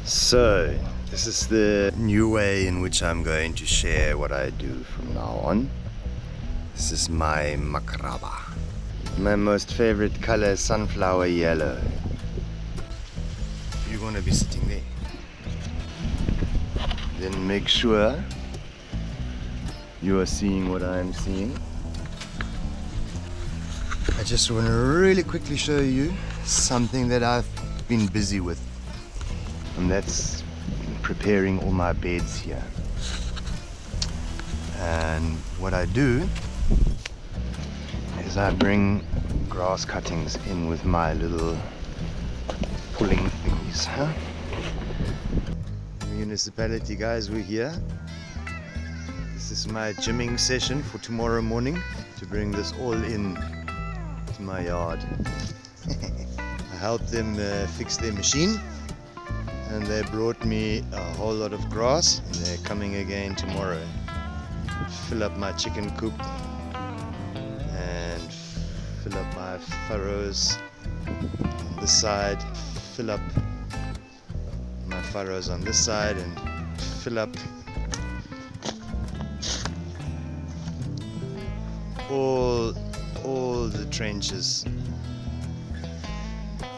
So, this is the new way in which I'm going to share what I do from now on. This is my makraba. My most favorite color is sunflower yellow. You're going to be sitting there. Then make sure you are seeing what I'm seeing. I just want to really quickly show you something that I've been busy with. And that's preparing all my beds here. And what I do is I bring grass cuttings in with my little pulling thingies. Municipality guys, we're here. This is my gymming session for tomorrow morning to bring this all in to my yard. I helped them fix their machine. And they brought me a whole lot of grass, and they're coming again tomorrow. Fill up my chicken coop and fill up my furrows on this side, fill up my furrows on this side, and fill up all the trenches.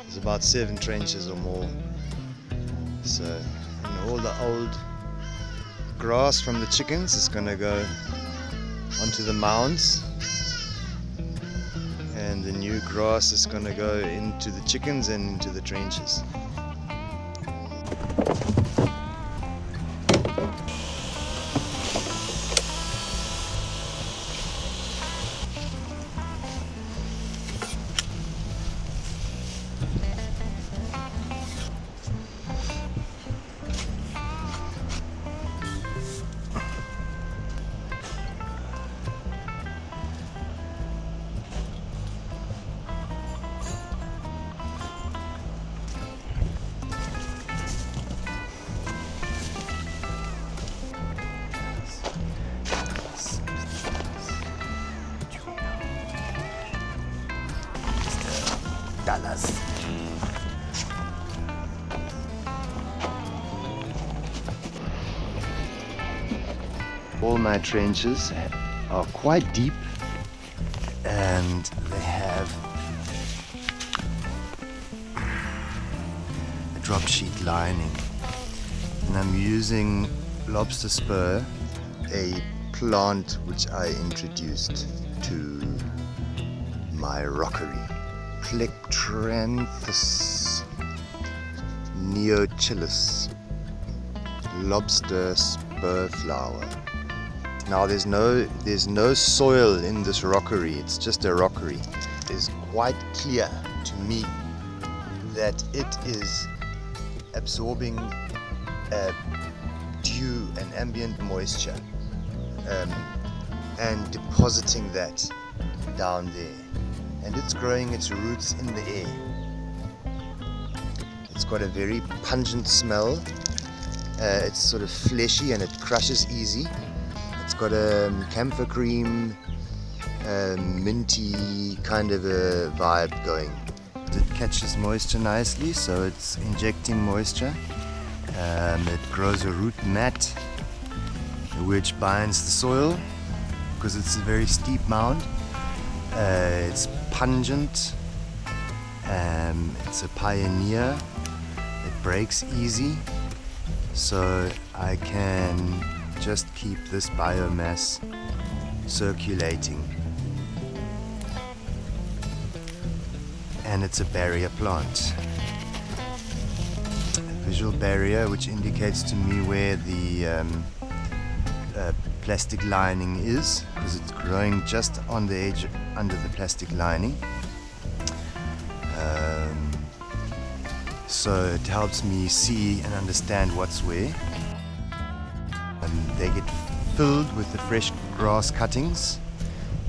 There's about 7 trenches or more. So, all the old grass from the chickens is going to go onto the mounds, and the new grass is going to go into the chickens and into the trenches. All my trenches are quite deep, and they have a drop sheet lining, and I'm using lobster spur, a plant which I introduced to my rockery. Plectranthus neochilus, lobster spur flower. Now there's no soil in this rockery, it's just a rockery. It is quite clear to me that it is absorbing dew and ambient moisture and depositing that down there. And it's growing its roots in the air. It's got a very pungent smell. It's sort of fleshy and it crushes easy. It's got a camphor cream, minty kind of a vibe going. It catches moisture nicely, so it's injecting moisture. It grows a root mat which binds the soil because it's a very steep mound. It's pungent, it's a pioneer, it breaks easy, so I can just keep this biomass circulating. And it's a barrier plant. A visual barrier which indicates to me where the plastic lining is, because it's growing just on the edge under the plastic lining. So it helps me see and understand what's where. They get filled with the fresh grass cuttings.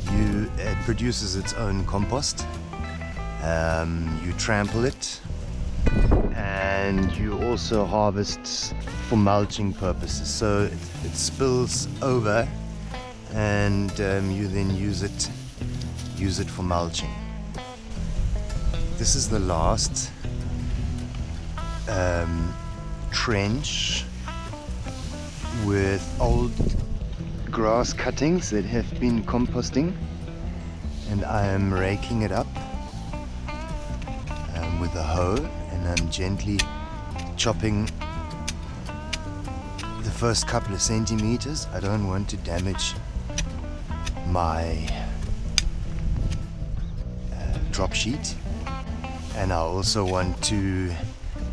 It produces its own compost. You trample it, and you also harvest for mulching purposes. So it spills over, and you then use it for mulching. This is the last trench with old grass cuttings that have been composting, and I am raking it up with a hoe, and I'm gently chopping the first couple of centimeters. I don't want to damage my drop sheet, and I also want to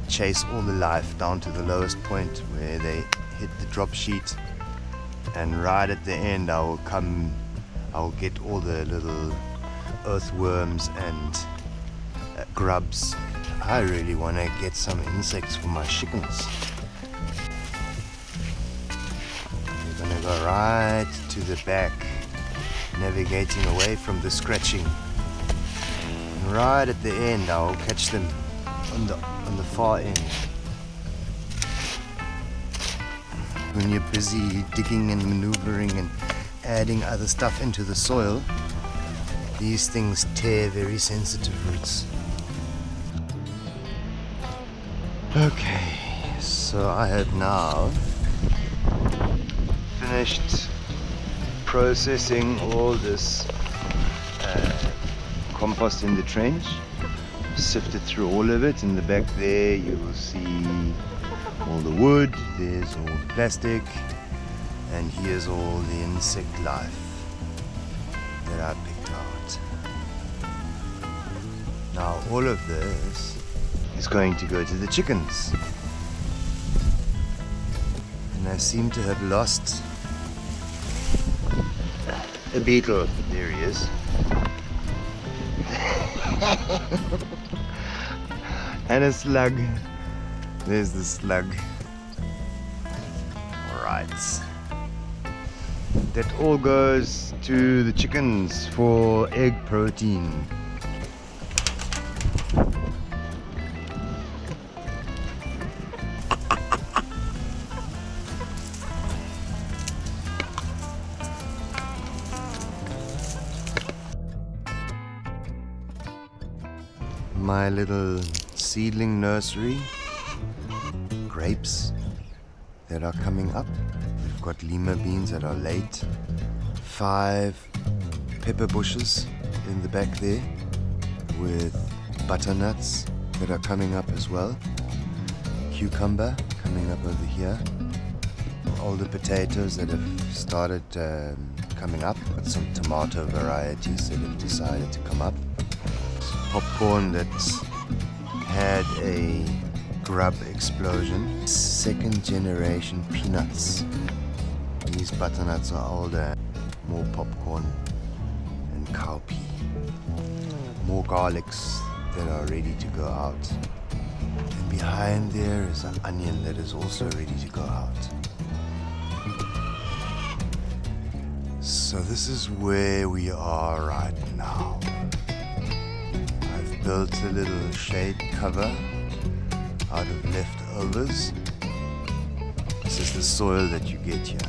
chase all the life down to the lowest point where they hit the drop sheet, and right at the end I will get all the little earthworms and grubs. I really want to get some insects for my chickens. We're going to go right to the back, navigating away from the scratching. And right at the end I will catch them on the far end. When you're busy digging and maneuvering and adding other stuff into the soil, these things tear very sensitive roots. Okay, so I have now finished processing all this compost in the trench. Sifted through all of it. In the back there you will see all the wood, there's all the plastic, and here's all the insect life that I picked out. Now all of this is going to go to the chickens, and I seem to have lost a beetle. There he is. And a slug. There's the slug. Alright. That all goes to the chickens for egg protein. My little seedling nursery, grapes that are coming up. We've got lima beans that are late, 5 pepper bushes in the back there with butternuts that are coming up as well, cucumber coming up over here, all the potatoes that have started coming up, got some tomato varieties that have decided to come up, popcorn that's had a grub explosion, 2nd generation peanuts. These butternuts are older, more popcorn and cowpea, more garlics that are ready to go out, and behind there is an onion that is also ready to go out. So this is where we are right now. Built a little shade cover out of leftovers. This is the soil that you get here.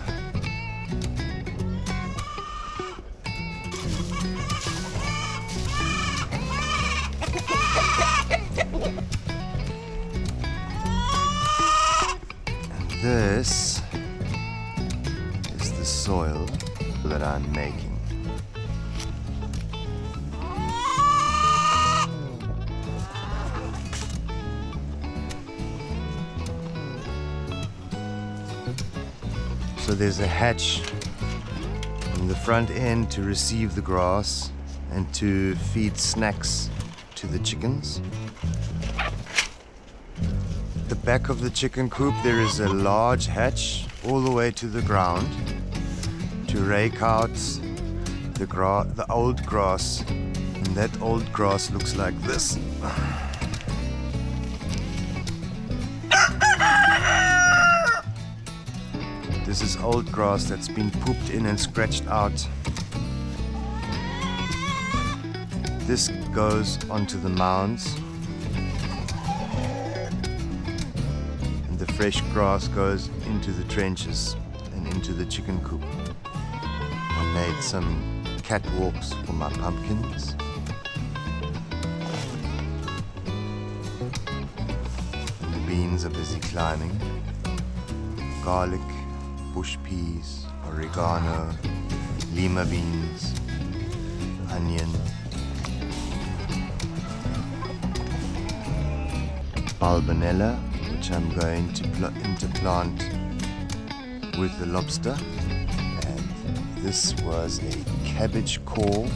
And this is the soil that I'm making. So there's a hatch in the front end to receive the grass and to feed snacks to the chickens. At the back of the chicken coop there is a large hatch all the way to the ground to rake out the old grass, and that old grass looks like this. This is old grass that's been pooped in and scratched out. This goes onto the mounds, and the fresh grass goes into the trenches and into the chicken coop. I made some catwalks for my pumpkins. In the beans are busy climbing. Garlic, bush peas, oregano, lima beans, onion, bulbinella, which I'm going to interplant with the lobster. And this was a cabbage core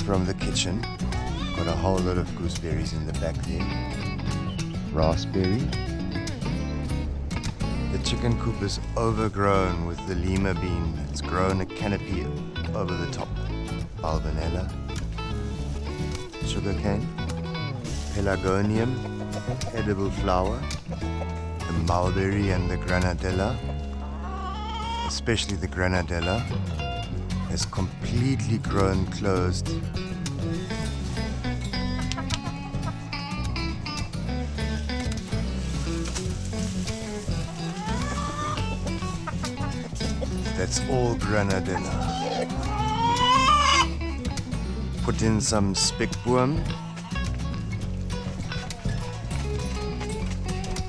from the kitchen. Got a whole lot of gooseberries in the back there. Raspberry. The chicken coop is overgrown with the lima bean. It's grown a canopy over the top. Bulbinella, sugarcane, pelargonium, edible flower, the mulberry and the granadella, especially the granadella, has completely grown closed. That's all granadella. Put in some speckworm.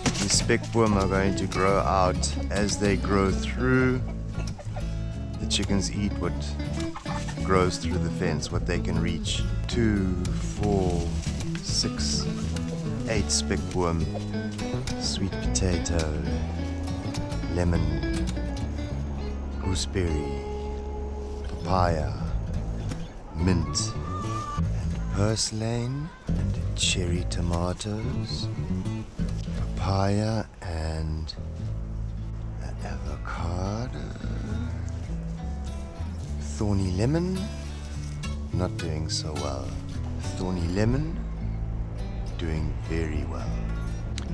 The speckworm are going to grow out as they grow through. The chickens eat what grows through the fence, what they can reach. 2, 4, 6, 8 speckworm, sweet potato, lemon, gooseberry, papaya, mint, and purslane, and cherry tomatoes, papaya, and an avocado, thorny lemon, not doing so well, thorny lemon, doing very well.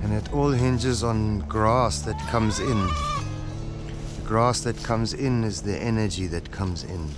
And it all hinges on grass that comes in. The grass that comes in is the energy that comes in.